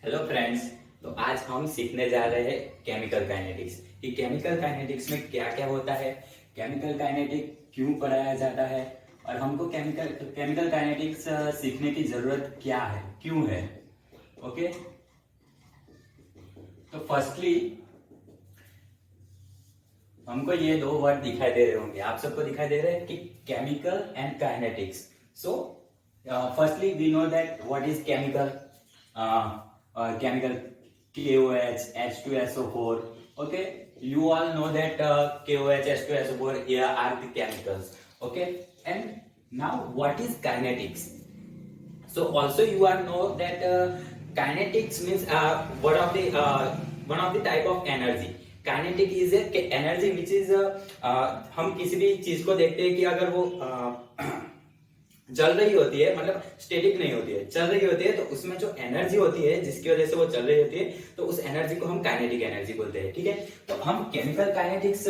Hello friends. तो आज हम सीखने जा रहे हैं केमिकल काइनेटिक्स कि केमिकल काइनेटिक्स में क्या क्या होता है, केमिकल काइनेटिक क्यों पढ़ाया जाता है और हमको केमिकल केमिकल काइनेटिक्स सीखने की जरूरत क्या है, क्यों है। ओके, तो फर्स्टली हमको ये दो वर्ड दिखाई दे रहे होंगे, आप सबको दिखाई दे रहे हैं कि chemical and kinetics. So firstly we know that what is chemical. chemical KOH, H2SO4. Okay, you all know that KOH, H2SO4 here are the chemicals. Okay, and now what is kinetics? So also you all know that kinetics means one of the type of energy. Kinetic is a energy which is हम किसी भी चीज को देखते हैं कि अगर वो चल रही होती है, मतलब स्टेटिक नहीं होती है, चल रही होती है, तो उसमें जो एनर्जी होती है जिसकी वजह से वो चल रही होती है, तो उस एनर्जी को हम काइनेटिक एनर्जी बोलते हैं। ठीक है, तो हम केमिकल काइनेटिक्स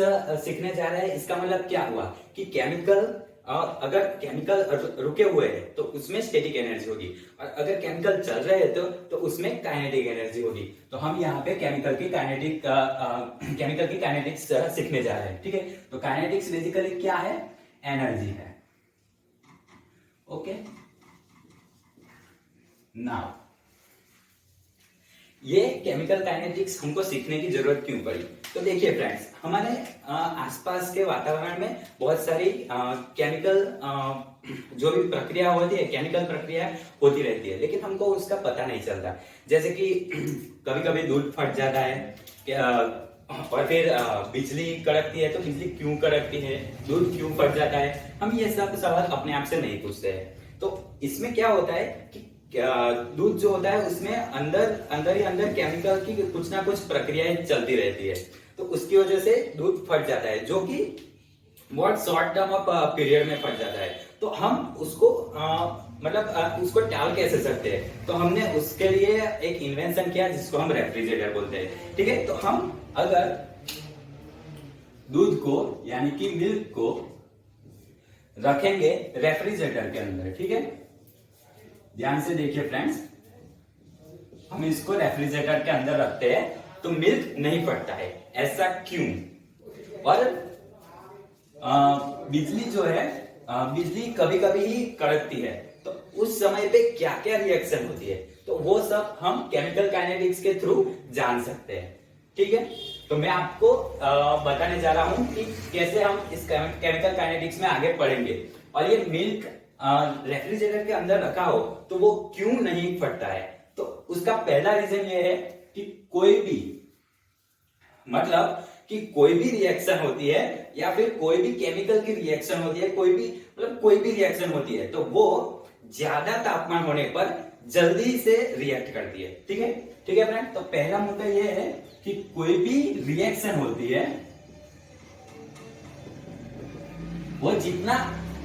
सीखने जा रहे हैं। इसका मतलब क्या हुआ कि केमिकल अगर केमिकल रुके हुए हैं तो उसमें स्टेटिक एनर्जी होगी, और अगर केमिकल चल रहे हैं तो उसमें काइनेटिक एनर्जी होगी। तो हम यहाँ पे केमिकल की काइनेटिक्स सीखने जा रहे हैं। ठीक है, तो काइनेटिक्स बेसिकली क्या है? एनर्जी है। ओके, नाउ ये केमिकल काइनेटिक्स हमको सीखने की जरूरत क्यों पड़ी? तो देखिए फ्रेंड्स, हमारे आसपास के वातावरण में बहुत सारी केमिकल जो भी प्रक्रिया होती है, केमिकल प्रक्रिया होती रहती है, लेकिन हमको उसका पता नहीं चलता। जैसे कि कभी कभी दूध फट जाता है, और फिर बिजली कड़कती है, तो बिजली क्यों कड़कती है, दूध क्यों फट जाता है, हम ये सब सवाल अपने आप से नहीं पूछते हैं। तो इसमें क्या होता है कि दूध जो होता है उसमें अंदर ही अंदर केमिकल की कुछ ना कुछ प्रक्रियाएं चलती रहती है, तो उसकी वजह से दूध फट जाता है, जो कि बहुत शॉर्ट टर्म ऑफ पीरियड में फट जाता है। तो हम उसको उसको टाल कैसे सकते हैं? तो हमने उसके लिए एक इन्वेंशन किया जिसको हम रेफ्रिजरेटर बोलते हैं। ठीक है, तो हम अगर दूध को यानी कि मिल्क को रखेंगे रेफ्रिजरेटर के अंदर, ठीक है, ध्यान से देखिए फ्रेंड्स, हम इसको रेफ्रिजरेटर के अंदर रखते हैं तो मिल्क नहीं फटता है। ऐसा क्यों? और बिजली जो है, बिजली कभी कभी ही कड़कती है, तो उस समय पे क्या क्या रिएक्शन होती है, तो वो सब हम केमिकल काइनेटिक्स के थ्रू जान सकते हैं। ठीक है, तो मैं आपको बताने जा रहा हूं कि कैसे हम इस केमिकल काइनेटिक्स में आगे बढ़ेंगे। और ये मिल्क रेफ्रिजरेटर के अंदर रखा हो तो वो क्यों नहीं फटता है? तो उसका पहला रीजन ये है कि कोई भी रिएक्शन होती है या फिर कोई भी केमिकल की रिएक्शन होती है, कोई भी रिएक्शन होती है, तो वो ज्यादा तापमान होने पर जल्दी से रिएक्ट करती है। ठीक है फ्रेंड, तो पहला मुद्दा ये है कि कोई भी रिएक्शन होती है वो जितना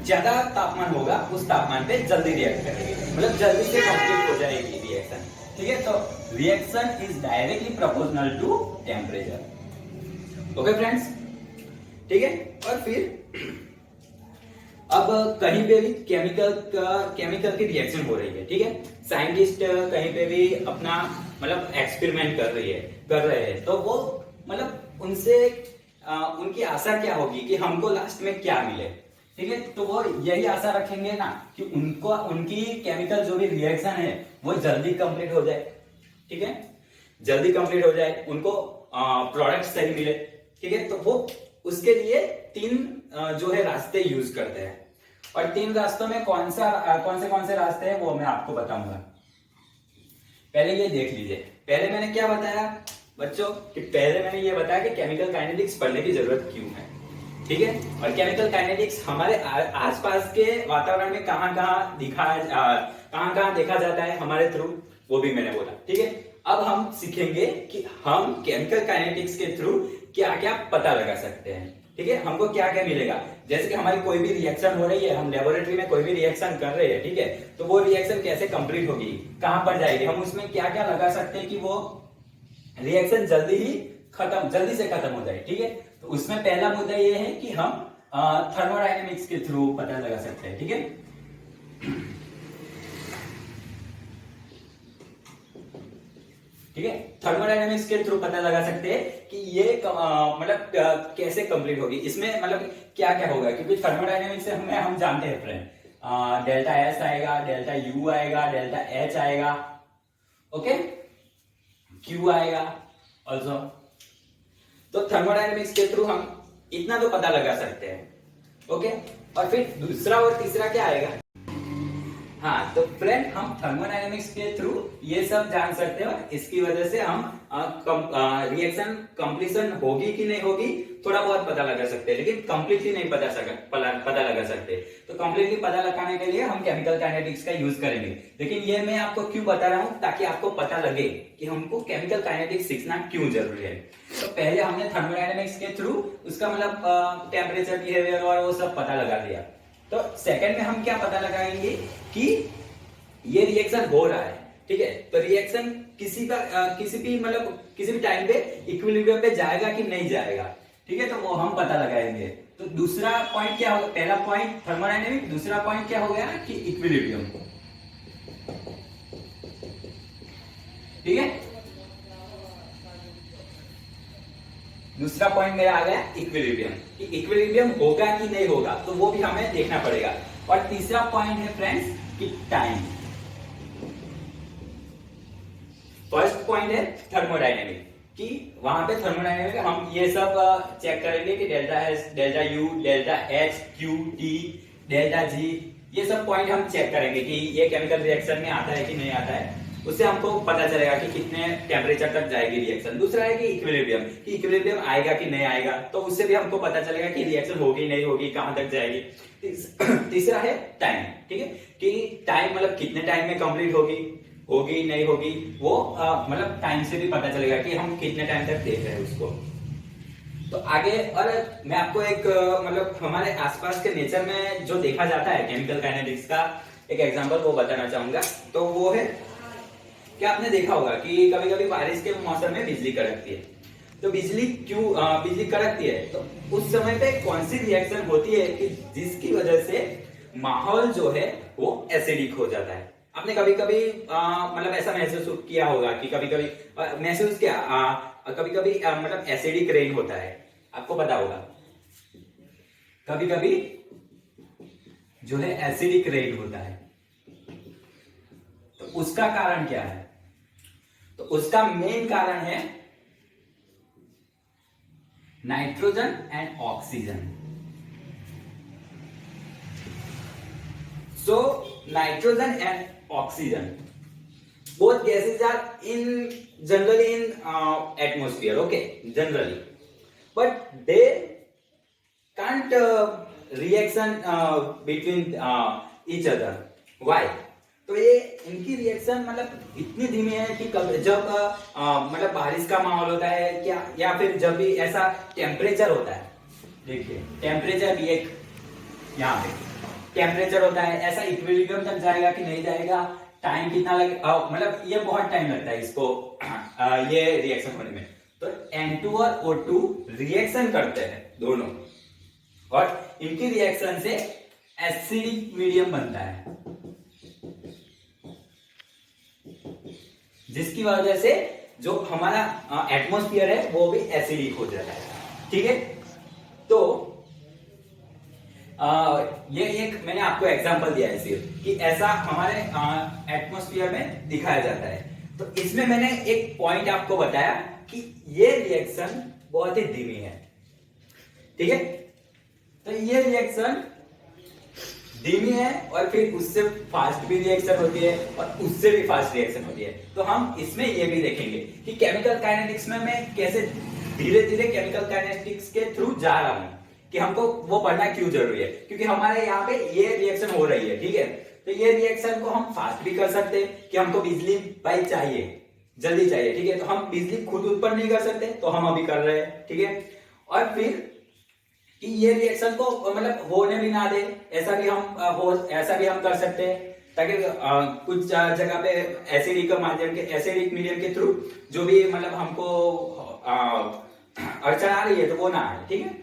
ज्यादा तापमान होगा उस तापमान पे जल्दी रिएक्ट करेगी, मतलब जल्दी से कंप्लीट हो जाएगी रिएक्शन। ठीक है, तो reaction is directly proportional to temperature. Okay friends, ठीक है। और फिर अब कहीं पे भी केमिकल की रिएक्शन हो रही है, ठीक है, साइंटिस्ट कहीं पे भी अपना एक्सपेरिमेंट कर रहे हैं, तो वो उनसे उनकी आशा क्या होगी कि हमको लास्ट में क्या मिले। ठीक है, तो वो यही आशा रखेंगे ना कि उनकी केमिकल जो भी रिएक्शन है वो जल्दी कंप्लीट हो जाए। ठीक है, जल्दी कंप्लीट हो जाए, उनको प्रोडक्ट सही मिले। ठीक है, तो वो उसके लिए 3 जो है रास्ते यूज करते हैं, और 3 रास्तों में कौन से रास्ते हैं वो मैं आपको बताऊंगा। पहले ये देख लीजिए, पहले मैंने क्या बताया बच्चों कि पहले मैंने ये बताया कि केमिकल काइनेटिक्स पढ़ने की जरूरत क्यों है। ठीक है, और केमिकल काइनेटिक्स हमारे आसपास के वातावरण में कहां देखा जाता है हमारे थ्रू, वो भी मैंने बोला। ठीक है, अब हम सीखेंगे कि हम केमिकल काइनेटिक्स के थ्रू क्या क्या पता लगा सकते हैं। ठीक है, हमको क्या क्या मिलेगा, जैसे कि हमारी कोई भी रिएक्शन हो रही है, हम लेबोरेटरी में कोई भी रिएक्शन कर रहे हैं, ठीक है, तो वो रिएक्शन कैसे कंप्लीट होगी, कहां पर जाएगी, हम उसमें क्या क्या लगा सकते हैं कि वो रिएक्शन जल्दी से खत्म हो जाए। ठीक है, तो उसमें पहला मुद्दा ये है कि हम थर्मोडायनेमिक्स के थ्रू पता लगा सकते हैं। ठीक है, ठीक है, थर्मोडायनेमिक्स के थ्रू पता लगा सकते हैं कि ये मतलब कैसे कंप्लीट होगी, इसमें मतलब क्या क्या होगा, क्योंकि थर्मोडायनेमिक्स से हम जानते हैं फ्रेंड, डेल्टा एस आएगा, डेल्टा यू आएगा, डेल्टा एच आएगा, ओके, क्यू आएगा ऑल्सो। तो थर्मोडायनेमिक्स के थ्रू हम इतना तो पता लगा सकते हैं, ओके। और फिर दूसरा और तीसरा क्या आएगा, हाँ, तो फ्रेंड हम थर्मोडायनेमिक्स के थ्रू ये सब जान सकते हो, इसकी वजह से हम रिएक्शन कंप्लीशन होगी कि नहीं होगी थोड़ा बहुत पता लगा सकते हैं, लेकिन कंप्लीटली नहीं पता लगा सकते। तो कंप्लीटली पता लगाने के लिए हम केमिकल काइनेटिक्स का यूज करेंगे, लेकिन ये मैं आपको क्यों बता रहा हूं, ताकि आपको पता लगे कि हमको केमिकल काइनेटिक्स सीखना क्यों जरूरी है। तो पहले हमने थर्मोडायनेमिक्स के थ्रू उसका मतलब टेम्परेचर, बिहेवियर और वो सब पता लगा दिया। तो सेकंड में हम क्या पता लगाएंगे कि ये रिएक्शन हो रहा है, ठीक है, तो रिएक्शन किसी भी टाइम पे इक्विलिब्रियम पे जाएगा कि नहीं जाएगा, ठीक है, तो वो हम पता लगाएंगे। तो दूसरा पॉइंट क्या होगा, पहला पॉइंट थर्मोडायनेमिक, दूसरा पॉइंट क्या हो गया कि इक्विलिब्रियम, ठीक है। दूसरा पॉइंट मेरा आ गया इक्विलिब्रियम, कि इक्विलिब्रियम होगा कि नहीं होगा, तो वो भी हमें देखना पड़ेगा। और तीसरा पॉइंट है फ्रेंड्स कि टाइम। फर्स्ट पॉइंट है थर्मोडायनेमिक, कि वहां पे थर्मोडायनेमिक हम ये सब चेक करेंगे कि delta S, delta U, delta H, Q, T, delta G, ये सब पॉइंट हम चेक करेंगे कि ये केमिकल रिएक्शन में आता है कि नहीं आता है, उससे हमको पता चलेगा कि कितने टेम्परेचर तक जाएगी रिएक्शन। दूसरा है कि इक्विलिब्रियम, कि इक्विलिब्रियम आएगा कि नहीं आएगा, तो उससे भी हमको पता चलेगा कि रिएक्शन होगी नहीं होगी, कहां तक जाएगी। तीसरा है टाइम, ठीक है, कि टाइम मतलब कितने टाइम में कंप्लीट होगी नहीं होगी, वो मतलब टाइम से भी पता चलेगा कि हम कितने टाइम तक देख रहे हैं उसको। तो आगे और मैं आपको एक मतलब हमारे आसपास के नेचर में जो देखा जाता है केमिकल काइनेटिक्स का एक एग्जांपल वो बताना चाहूंगा। तो वो है, क्या आपने देखा होगा कि कभी कभी बारिश के मौसम में बिजली कड़कती है, तो बिजली कड़कती है, तो उस समय पे कौन सी रिएक्शन होती है कि जिसकी वजह से माहौल जो है वो एसिडिक हो जाता है। आपने कभी कभी मतलब ऐसा महसूस किया होगा कि कभी कभी महसूस किया, कभी कभी मतलब एसिडिक रेन होता है, आपको पता होगा कभी कभी जो है एसिडिक रेन होता है। तो उसका कारण क्या है, तो उसका मेन कारण है nitrogen and oxygen. So nitrogen and oxygen both gases are generally in atmosphere, okay, generally, but they can't reaction between each other. Why? तो ये इनकी रिएक्शन मतलब इतनी धीमी है कि जब मतलब बारिश का माहौल होता है क्या, या फिर जब भी ऐसा टेम्परेचर होता है, देखिए टेम्परेचर भी एक यहाँ पे टेम्परेचर होता है, ऐसा इक्विलिब्रियम तक जाएगा कि नहीं जाएगा, टाइम कितना लगे, मतलब ये बहुत टाइम लगता है इसको ये रिएक्शन होने में। तो N2 और O2 रिएक्शन करते हैं दोनों, और इनकी रिएक्शन से एसिडिक मीडियम बनता है, जिसकी वजह से जो हमारा एटमॉस्फेयर है वो भी एसिडिक हो जाता है, ठीक है। तो ये एक मैंने आपको एग्जांपल दिया है सिर्फ कि ऐसा हमारे एटमॉस्फेयर में दिखाया जाता है। तो इसमें मैंने एक पॉइंट आपको बताया कि ये रिएक्शन बहुत ही धीमी है, ठीक है। तो ये रिएक्शन धीमी है और फिर उससे फास्ट भी रिएक्शन होती है और उससे भी फास्ट रिएक्शन होती है। तो हम इसमें ये भी देखेंगे कि केमिकल काइनेटिक्स में मैं कैसे धीरे धीरे केमिकल काइनेटिक्स के थ्रू जा रहा हूं, कि हमको वो पढ़ना क्यों जरूरी है, क्योंकि हमारे यहाँ पे ये रिएक्शन हो रही है, ठीक है। तो ये रिएक्शन को हम फास्ट भी कर सकते हैं कि हमको बिजली भाई चाहिए, जल्दी चाहिए, ठीक है, तो हम बिजली खुद उत्पन्न नहीं कर सकते, तो हम अभी कर रहे हैं, ठीक है। और फिर कि ये रिएक्शन को मतलब होने भी ना दे, ऐसा भी हम कर सकते हैं, ताकि कुछ जगह पे एसिडिक मीडियम के थ्रू जो भी मतलब हमको अड़चन आ रही है तो वो ना आए, ठीक है।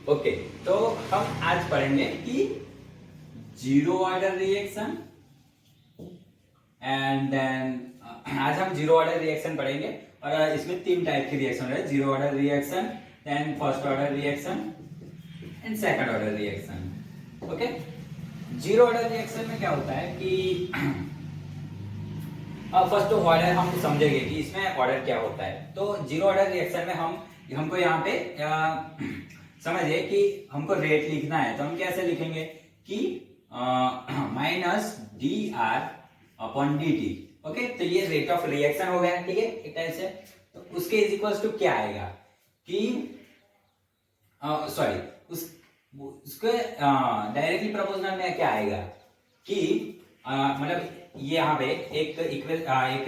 ओके, तो हम आज पढ़ेंगे कि zero order reaction and then आज हम जीरो ऑर्डर रिएक्शन पढ़ेंगे और इसमें तीन टाइप की रिएक्शन है, zero order reaction, then first order reaction and second order reaction. Okay, zero order reaction में क्या होता है कि फर्स्ट ऑर्डर हम समझेंगे कि इसमें ऑर्डर क्या होता है। तो जीरो ऑर्डर रिएक्शन में हमको यहाँ पे समझिए कि हमको रेट लिखना है, तो हम कैसे लिखेंगे कि minus D R upon D T. Okay, तो ये रेट ऑफ रिएक्शन हो गया, ठीक है, एक टाइप से। तो उसके इज इक्वल्स टू क्या आएगा कि सॉरी उसके डायरेक्टली प्रोपोर्शनल में क्या आएगा कि मतलब ये यहाँ पे एक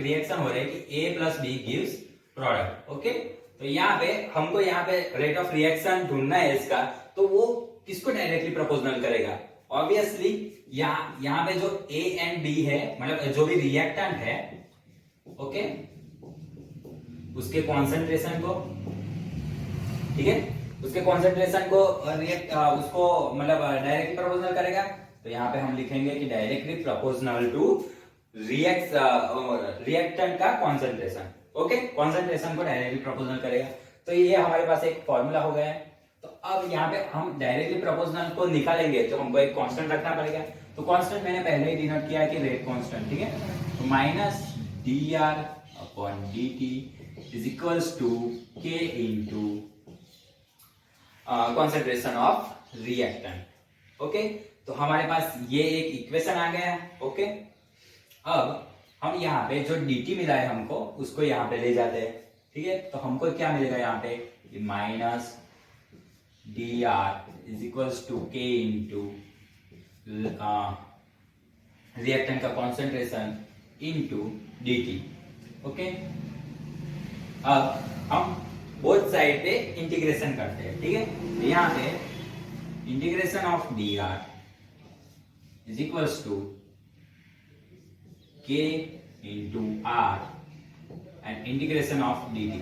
रिएक्शन हो रहा है कि A plus B gives product. Okay, तो यहाँ पे हमको यहाँ पे रेट ऑफ रिएक्शन ढूंढना है इसका, तो वो किसको डायरेक्टली प्रोपोर्शनल करेगा? ऑब्वियसली यहाँ पे जो A एंड B है, मतलब जो भी रिएक्टेंट है, ओके, उसके कॉन्सेंट्रेशन को, ठीक है, उसके कॉन्सेंट्रेशन को उसको मतलब डायरेक्टली प्रोपोर्शनल करेगा। तो यहाँ पे हम लिखेंगे कि डायरेक्टली प्रोपोर्शनल टू रिएक्टेंट का कॉन्सेंट्रेशन। ओके, कॉन्सेंट्रेशन को डायरेक्टली प्रोपोर्शनल करेगा। तो ये हमारे पास एक फॉर्मूला हो गया है। तो अब यहाँ पे हम डायरेक्टली प्रोपोर्शनल को निकालेंगे तो हमको एक कांस्टेंट रखना पड़ेगा। तो कांस्टेंट मैंने पहले ही डिनोट किया है कि रेट कांस्टेंट, ठीक है। तो minus D R upon D T is equals to K into concentration of reactant. Okay, तो हमारे पास ये एक इक्वेशन आ गया है। ओके, अब हम यहाँ पे जो dt मिला है हमको उसको यहाँ पे ले जाते हैं, ठीक है। तो हमको क्या मिलेगा यहाँ पे, minus D R is equals to K into reactant का concentration into D T. Okay, अब हम बोथ साइड पे इंटीग्रेशन करते हैं, ठीक है। तो यहाँ पे integration of D R is equals to K into R and integration of D T.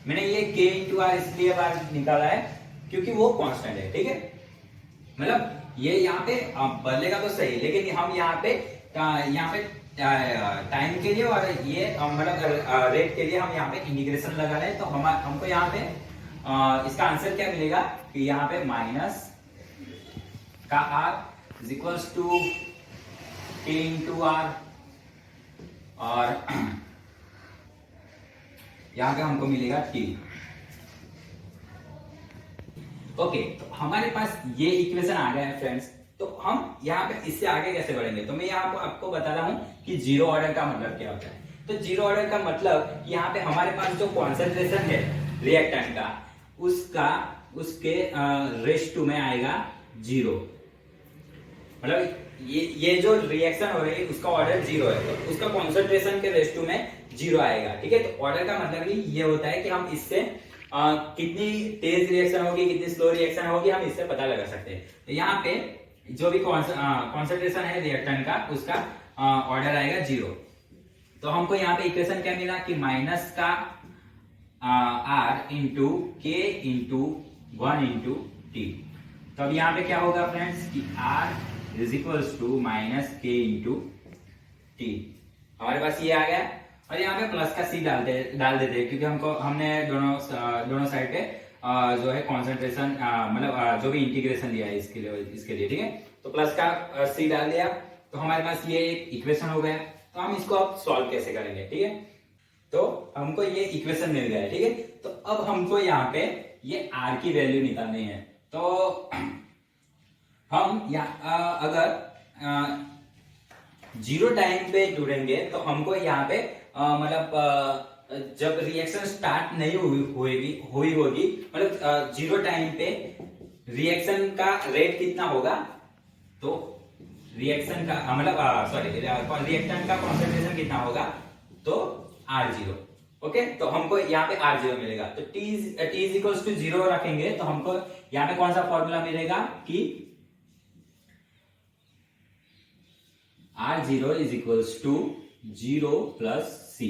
मैंने ये के इंटू आर इसलिए बार निकाला है क्योंकि वो कांस्टेंट है, ठीक है। मतलब ये यहाँ पे बदलेगा तो सही, लेकिन हम यहाँ पे टाइम के लिए और ये मतलब रेट के लिए हम यहाँ पे इंटीग्रेशन लगा रहे हैं। तो हमको यहाँ पे इसका आंसर क्या मिलेगा कि यहाँ पे माइनस का are is equals to K into are और यहाँ पे हमको मिलेगा टी। ओके, तो हमारे पास ये इक्वेशन आ गया है फ्रेंड्स। तो हम यहाँ पे इससे आगे कैसे बढ़ेंगे, तो मैं यहाँ आपको बता रहा हूँ कि जीरो ऑर्डर का मतलब क्या होता है। तो जीरो ऑर्डर का मतलब यहाँ पे हमारे पास जो कॉन्सेंट्रेशन है रिएक्टेंट का, उसके रेश टू में आएगा जीरो। मतलब ये जो रिएक्शन हो रही है उसका ऑर्डर जीरो है, तो उसका कॉन्सेंट्रेशन के रेश टू में जीरो आएगा, ठीक है। तो ऑर्डर का मतलब ही ये होता है कि हम इससे कितनी तेज रिएक्शन होगी, कितनी स्लो रिएक्शन होगी, हम इससे पता लगा सकते हैं। तो यहाँ पे जो भी कॉन्सेंट्रेशन है रिएक्टेंट का, उसका ऑर्डर आएगा जीरो। तो हमको यहाँ पे इक्वेशन क्या मिला कि माइनस का R into K into 1 into T. तो अब यहाँ पे क्या होगा फ्रेंड्स कि R is equals to minus K into T. हमारे पास ये आ गया और यहाँ पे प्लस का सी डाल देते क्योंकि हमने दोनों साइड पे जो है कॉन्सेंट्रेशन मतलब जो भी इंटीग्रेशन लिया है इसके लिए, ठीक है। तो प्लस का सी डाल दिया, तो हमारे पास ये एक इक्वेशन हो गया। तो हम इसको अब सॉल्व कैसे करेंगे, ठीक है। तो हमको ये इक्वेशन मिल गया है, ठीक है। तो अब हमको यहाँ पे ये आर की वैल्यू निकालनी है। तो हम यहाँ अगर जीरो टाइम पे जुड़ेंगे तो हमको यहाँ पे मतलब जब रिएक्शन स्टार्ट नहीं हुई होगी मतलब जीरो टाइम पे रिएक्शन का रेट कितना होगा, तो रिएक्शन का मतलब रिएक्टेंट का कॉन्सेंट्रेशन कितना होगा, तो R0। ओके, तो हमको यहाँ पे R0 मिलेगा। तो T इज इक्वल्स टू 0 रखेंगे तो हमको यहाँ पे कौन सा फॉर्मूला मिलेगा कि R0 is equals to 0 plus C।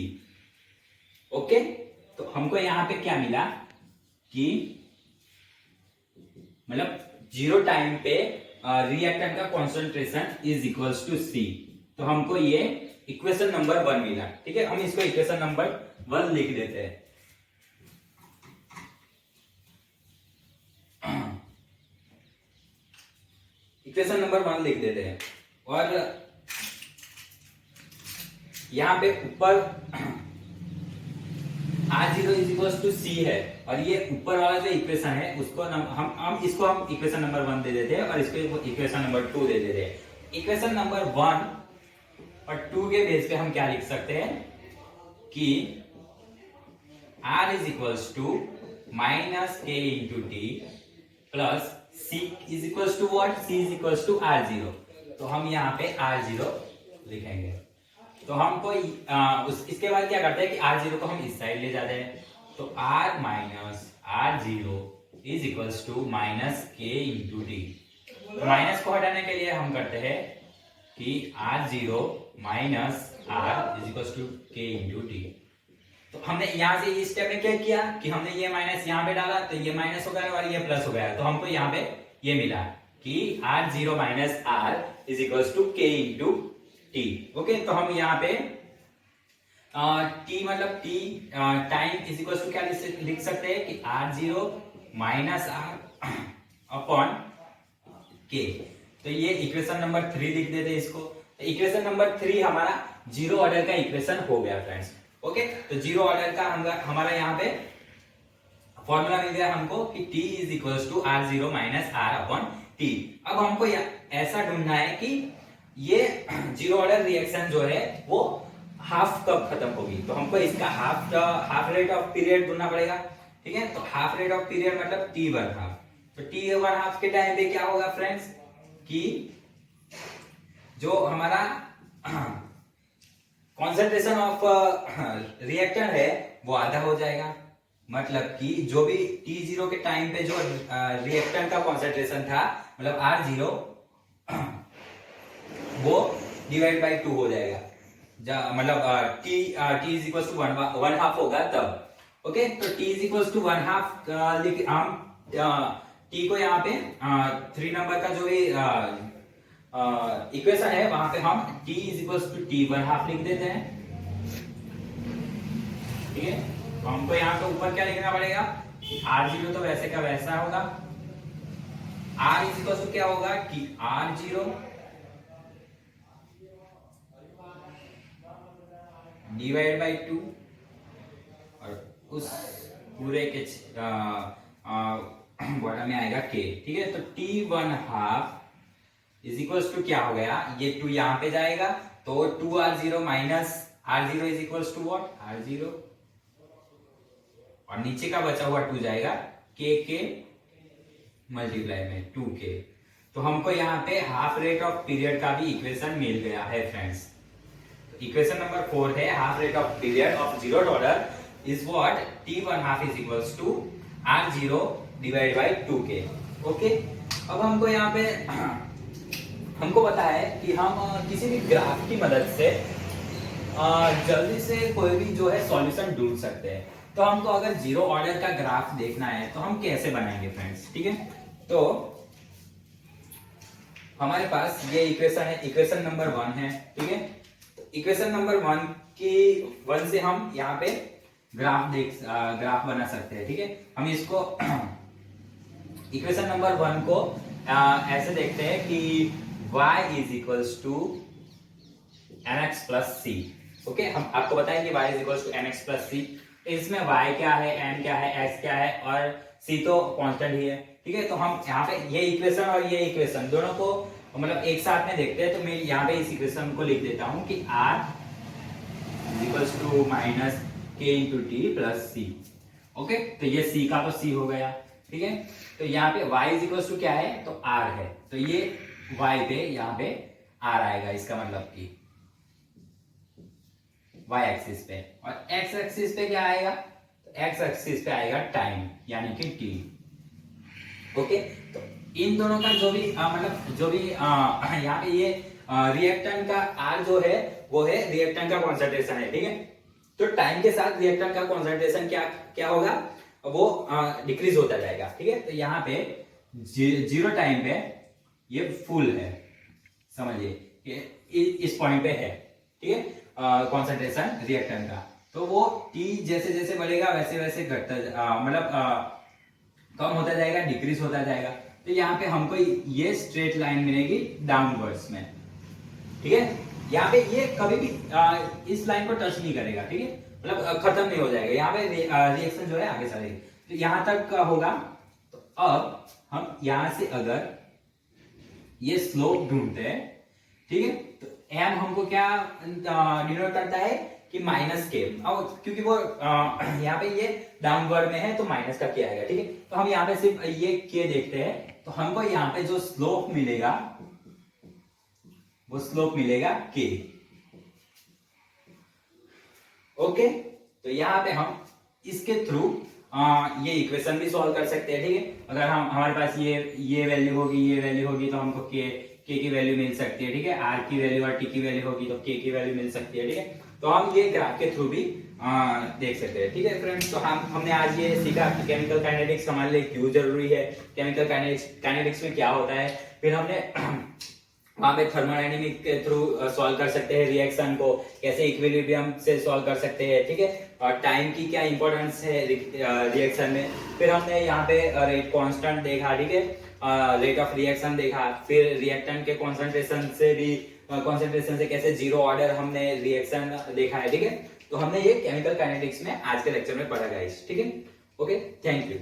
Okay, तो हमको यहाँ पे क्या मिला कि मतलब 0 टाइम पे रिएक्टेंट का concentration is equals to C। तो हमको ये इक्वेशन नंबर 1 मिला। ठीक है, हम इसको इक्वेशन नंबर 1 लिख देते हैं। इक्वेशन नंबर 1 लिख देते हैं और यहां पे ऊपर R0 is equal to C है और ये ऊपर वाला जो इक्वेशन है उसको हम इसको हम इक्वेशन नंबर 1 दे देते हैं और इसको इक्वेशन नंबर 2 दे देते हैं। इक्वेशन नंबर 1 और 2 के बेस पे हम क्या लिख सकते हैं कि R is equal to minus K into T plus C is equal to what, C is equal to R0। तो हम यहाँ पे R0 लिखेंगे। तो हमको इसके बाद क्या करते हैं कि R0 को हम इस साइड ले जाते हैं। तो R minus R0 is equal to minus K into T. Minus को हटाने के लिए हम करते हैं कि R0 minus R is equal to K into T. तो हमने यहां से इस स्टेप में क्या किया कि हमने ये माइनस यहां पे डाला तो ये माइनस हो गया और ये प्लस हो गया। तो हमको यहाँ पे ये मिला कि R0 minus R is equal to K into T. Okay, तो हम यहाँ पे टी मतलब T time is equal to क्या लिख सकते हैं कि R0 minus R upon K। तो ये इक्वेशन नंबर 3 लिख देते हैं इसको। तो इक्वेशन नंबर 3 हमारा 0 ऑर्डर का इक्वेशन हो गया फ्रेंड्स। ओके, तो 0 ऑर्डर का हमारा यहाँ पे फॉर्मूला मिल गया हमको कि T is equal to R0 minus R upon T. अब हमको ऐसा ढूंढना है कि ये 0 ऑर्डर रिएक्शन जो है वो हाफ कब खत्म होगी। तो हमको इसका हाफ रेट ऑफ पीरियड ढूंढना पड़ेगा। ठीक है, तो हाफ रेट ऑफ पीरियड मतलब T1 हाफ। तो T1 हाफ के टाइम पे क्या होगा फ्रेंड्स कि जो हमारा कॉन्सेंट्रेशन ऑफ रिएक्टेंट है वो आधा हो जाएगा। मतलब कि जो भी T0 के टाइम पे जो रिएक्टेंट का कॉन्सेंट्रेशन था मतलब R0 वो डिवाइड बाई 2 हो जाएगा। मतलब T is equal to 1 half होगा तब। ओके, तो T is equal to 1 half हम T को यहाँ पे 3 नंबर का जो भी इक्वेशन है वहां पे हम T is equal to T1 half लिख देते हैं। ठीक है, तो हमको यहाँ पे ऊपर क्या लिखना पड़ेगा, R0 तो वैसे का वैसा होगा। R इज इक्वल टू क्या होगा कि R0 डिवाइड बाई 2 और उस पूरे के बॉटम में आएगा K। ठीक है, तो T1 half is equal to क्या हो गया, ये 2 यहां पे जाएगा तो 2R0 minus R0 is equal to what, R0 और नीचे का बचा हुआ 2 जाएगा K के मल्टीप्लाई में 2K। तो हमको यहाँ पे हाफ रेट ऑफ पीरियड का भी इक्वेशन मिल गया है फ्रेंड्स। इक्वेशन नंबर 4 है half rate of period of 0 order is what, T1 half is equals to R0 divide by 2K। Okay, अब हमको यहाँ पे हमको पता है कि हम किसी भी ग्राफ की मदद से जल्दी से कोई भी जो है सॉल्यूशन ढूंढ सकते हैं। तो हमको अगर 0 ऑर्डर का ग्राफ देखना है तो हम कैसे बनाएंगे फ्रेंड्स। ठीक है, तो हमारे पास ये इक्वेशन है, इक्वेशन नंबर 1 है। ठीक है, इक्वेशन नंबर 1 से हम यहाँ पे ग्राफ बना सकते हैं। ठीक है, हम इसको इक्वेशन नंबर 1 को ऐसे देखते हैं कि y is equals to mx plus C. Okay, हम आपको बताएं कि y is equals to mx plus C. इसमें y क्या है, m क्या है, x क्या है और c तो कांस्टेंट ही है। ठीक है, तो हम यहाँ पे ये इक्वेशन और ये इक्वेशन दोनों को मतलब एक साथ में देखते हैं। तो मैं यहाँ पे इस इक्वेशन को लिख देता हूँ कि r is equals to minus k into T plus C. Okay, तो ये c का तो c हो गया। ठीक है, तो यहाँ पे y इज इक्वल्स टू क्या है, तो r है। तो ये y पे यहाँ पे r आएगा, इसका मतलब कि y एक्सिस पे, और x एक्सिस पे क्या आएगा, तो x एक्सिस पे आएगा टाइम यानी कि t। ओके, तो इन दोनों का जो भी मतलब जो भी यहाँ पे ये रिएक्टेंट का R जो है वो है रिएक्टेंट का कॉन्सेंट्रेशन है। ठीक है, तो टाइम के साथ रिएक्टेंट का कॉन्सेंट्रेशन क्या क्या होगा, वो डिक्रीज होता जाएगा। ठीक है, तो यहाँ पे जीरो टाइम पे ये फुल है, समझिए इस पॉइंट पे है, ठीक है, कॉन्सेंट्रेशन रिएक्टेंट का। तो वो टी जैसे जैसे बढ़ेगा वैसे वैसे घटता मतलब कम होता जाएगा, डिक्रीज होता जाएगा। तो यहाँ पे हमको ये स्ट्रेट लाइन मिलेगी डाउनवर्ड्स में, ठीक है। यहाँ पे ये कभी भी इस लाइन को टच नहीं करेगा, ठीक है, मतलब खत्म नहीं हो जाएगा, यहाँ पे रिएक्शन जो है आगे चलेगी। तो यहाँ तक का होगा। तो अब हम यहाँ से अगर ये स्लोप ढूंढते हैं, ठीक है, तो एम हमको क्या डिनोट करता है कि माइनस के, अब क्योंकि वो यहाँ पे ये डाउनवर्ड में है तो माइनस का के आएगा, ठीक है। तो हम यहाँ पे सिर्फ ये के देखते हैं, तो हमको यहाँ पे जो स्लोप मिलेगा वो स्लोप मिलेगा के। ओके, तो यहाँ पे हम इसके थ्रू ये इक्वेशन भी सॉल्व कर सकते हैं, ठीक है। अगर हम हमारे पास ये वैल्यू होगी, ये वैल्यू होगी, तो हमको के की वैल्यू मिल सकती है, ठीक है। आर की वैल्यू और टी की वैल्यू होगी तो के की वैल्यू मिल सकती है, ठीक है। तो हम ये ग्राफ के थ्रू भी देख सकते हैं, ठीक है फ्रेंड्स। तो हमने आज ये सीखा कि केमिकल काइनेटिक्स हमारे लिए क्यों जरूरी है, केमिकल काइनेटिक्स में क्या होता है। फिर हमने वहां पे थर्मोडायनेमिक के थ्रू सॉल्व कर सकते हैं रिएक्शन को, कैसे इक्विलिब्रियम से सॉल्व कर सकते हैं, ठीक है। और टाइम की क्या इंपॉर्टेंस है रिएक्शन में। फिर हमने यहाँ पे रेट कांस्टेंट देखा, ठीक है, रेट ऑफ रिएक्शन देखा। फिर रिएक्टेंट के कॉन्सेंट्रेशन से कैसे जीरो ऑर्डर हमने रिएक्शन देखा है, ठीक है। तो हमने ये केमिकल काइनेटिक्स में आज के लेक्चर में पढ़ा गाइस, ठीक है। Okay, thank you.